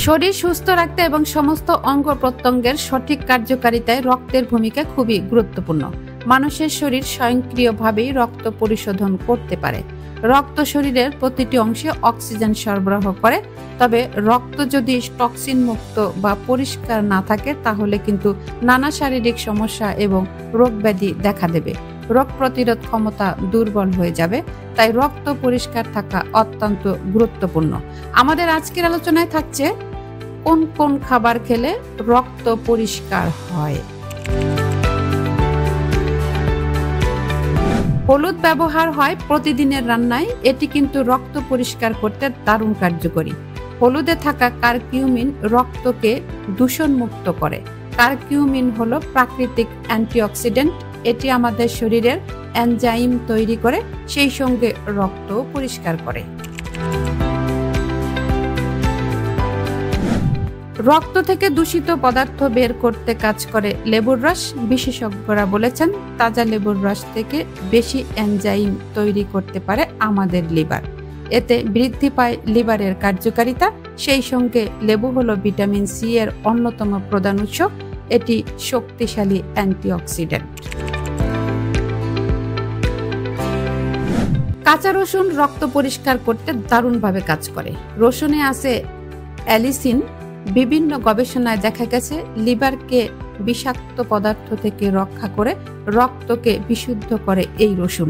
শরীর সুস্থ রাখতে এবং সমস্ত অঙ্গ প্রত্যঙ্গের সঠিক কার্যকারিতায় রক্তের ভূমিকা খুবই গুরুত্বপূর্ণ। মানুষের শরীর স্বয়ংক্রিয়ভাবেই রক্ত পরিশোধন করতে পারে। রক্ত শরীরের প্রতিটি অংশে অক্সিজেন সরবরাহ করে। তবে রক্ত যদি টক্সিন মুক্ত বা পরিষ্কার না থাকে তাহলে কিন্তু নানা শারীরিক সমস্যা এবং রোগ ব্যাধি দেখা দেবে। রোগ প্রতিরোধ ক্ষমতা দুর্বল হয়ে যাবে। তাই রক্ত পরিষ্কার থাকা অত্যন্ত গুরুত্বপূর্ণ। আমাদের আজকের আলোচনায় থাকছে কোন কোন খাবার খেলে রক্ত পরিষ্কার হয়। হলুদ ব্যবহার হয় প্রতিদিনের রান্নায়। এটি কিন্তু রক্ত পরিষ্কার করতে দারুণ কার্যকরী। হলুদে থাকা কারকিউমিন রক্তকে দূষণমুক্ত করে। কারকিউমিন হলো প্রাকৃতিক অ্যান্টিঅক্সিডেন্ট। এটি আমাদের শরীরের এনজাইম তৈরি করে, সেই সঙ্গে রক্ত পরিষ্কার করে। রক্ত থেকে দূষিত পদার্থ বের করতে কাজ করে লেবুর রস। বিশেষজ্ঞরা বলেছেন তাজা লেবুর রস থেকে বেশি এনজাইম তৈরি করতে পারে আমাদের লিভার। এতে বৃদ্ধি পায় লিভারের কার্যকারিতা। সেই সঙ্গে লেবু হলো ভিটামিন সি এর অন্যতম প্রধান উৎস। এটি শক্তিশালী অ্যান্টিঅক্সিডেন্ট। কাঁচা রসুন রক্ত পরিষ্কার করতে দারুণভাবে কাজ করে। রসুনে আছে অ্যালিসিন। বিভিন্ন গবেষণায় দেখা গেছে লিভারকে বিষাক্ত পদার্থ থেকে রক্ষা করে, রক্তকে বিশুদ্ধ করে এই রসুন।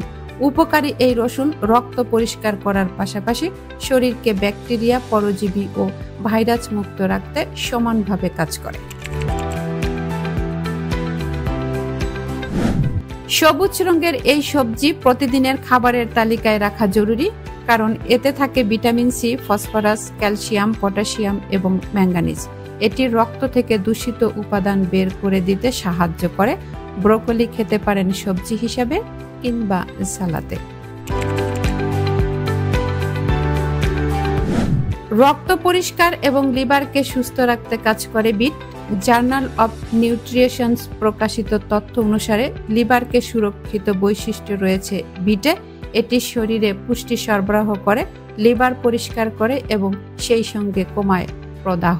উপকারী এই রসুন রক্ত পরিষ্কার করার পাশাপাশি শরীরকে ব্যাকটেরিয়া, পরজীবী ও ভাইরাস মুক্ত রাখতে সমানভাবে কাজ করে। সবুজ রঙের এই সবজি প্রতিদিনের খাবারের তালিকায় রাখা জরুরি, কারণ এতে থাকে vitamin C, phosphorus, calcium, potassium এবং ম্যাঙ্গানিজ। এটি রক্ত থেকে দূষিত উপাদান বের করে দিতে সাহায্য করে। ব্রোকলি খেতে পারেন সবজি হিসাবে কিংবা সালাতে। রক্ত পরিষ্কার এবং লিভারকে সুস্থ রাখতে কাজ করে বিট। জার্নাল অফ নিউট্রিশনস প্রকাশিত তথ্য অনুসারে লিভারকে সুরক্ষিত বৈশিষ্ট্য রয়েছে বিটে। এটি শরীরে পুষ্টি সরবরাহ করে, লিভার পরিষ্কার করে এবং সেই সঙ্গে কমায় প্রদাহ।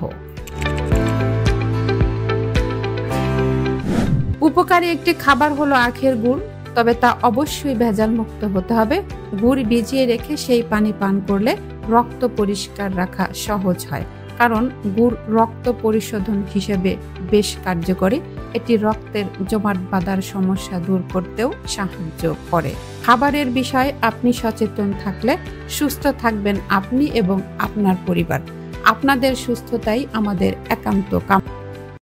উপকারী একটি খাবার হলো আখের গুড়, তবে তা অবশ্যই ভেজাল মুক্ত হতে হবে। গুড় ভিজিয়ে রেখে সেই পানি পান করলে রক্ত পরিষ্কার রাখা সহজ হয়, কারণ গুড় রক্ত পরিশোধন হিসেবে বেশ কার্যকরী। এটি রক্তের জমাট বাঁধার সমস্যা দূর করতেও সাহায্য করে। খাবারের বিষয়ে আপনি সচেতন থাকলে সুস্থ থাকবেন আপনি এবং আপনার পরিবার। আপনাদের সুস্থতাই আমাদের একান্ত কাম্য।